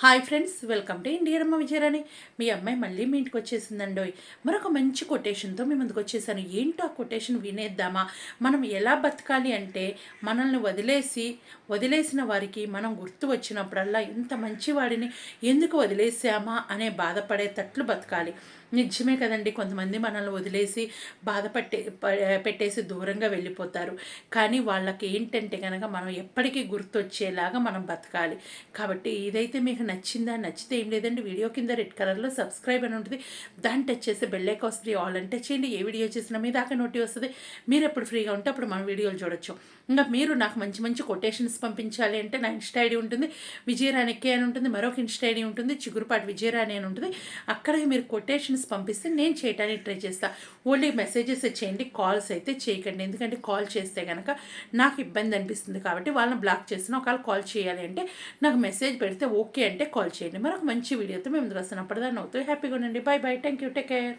Hi friends, welcome to ఇండియరమ్మ విజయరాణి. మీ అమ్మాయి మళ్ళీ మీ ఇంటికి వచ్చేసిందండోయ్. మరొక మంచి కొటేషన్తో మీ ముందుకు వచ్చేసాను. ఏంటో ఆ కొటేషన్ వినేద్దామా? మనం ఎలా బతకాలి అంటే, మనల్ని వదిలేసిన వారికి మనం గుర్తు వచ్చినప్పుడల్లా ఇంత మంచివాడిని ఎందుకు వదిలేసామా అనే బాధపడేటట్లు బతకాలి. నిజమే కదండి, కొంతమంది మనల్ని వదిలేసి పెట్టేసి దూరంగా వెళ్ళిపోతారు. కానీ వాళ్ళకి ఏంటంటే కనుక మనం ఎప్పటికీ గుర్తొచ్చేలాగా మనం బతకాలి. కాబట్టి ఇదైతే మీకు నచ్చితే ఏం లేదండి, వీడియో కింద రెడ్ కలర్లో సబ్స్క్రైబ్ అని ఉంటుంది, దాన్ని టచ్ చేస్తే బెల్లైక్ వస్తుంది, ఆల్ అని టచ్ చేయండి. ఏ వీడియో చేసినా మీ దాకా నోటి వస్తుంది. మీరు ఎప్పుడు ఫ్రీగా ఉంటే అప్పుడు మన వీడియోలు చూడొచ్చు. ఇంకా మీరు నాకు మంచి మంచి కొటేషన్స్ పంపించాలి అంటే నా ఇన్స్టా ఐడి ఉంటుంది, విజయరాణికే అని ఉంటుంది. మరొక ఇన్స్టా ఐడి ఉంటుంది, చిగురుపాటి విజయరాణి అని ఉంటుంది. అక్కడికి మీరు కొటేషన్స్ పంపిస్తే నేను చేయడానికి ట్రై చేస్తాను. ఓన్లీ మెసేజెస్ చేయండి, కాల్స్ అయితే చేయకండి. ఎందుకంటే కాల్ చేస్తే కనుక నాకు ఇబ్బంది అనిపిస్తుంది. కాబట్టి వాళ్ళని బ్లాక్ చేస్తున్నా. ఒకవేళ కాల్ చేయాలి అంటే నాకు మెసేజ్ పెడితే ఓకే అంటే కాల్ చేయండి. మరొక మంచి వీడియోతో మేము ముందుకు వస్తున్నాం. అప్పటిదాన్ని అవుతాయి. హ్యాపీగా ఉండండి. Bye bye. Thank you. Take care.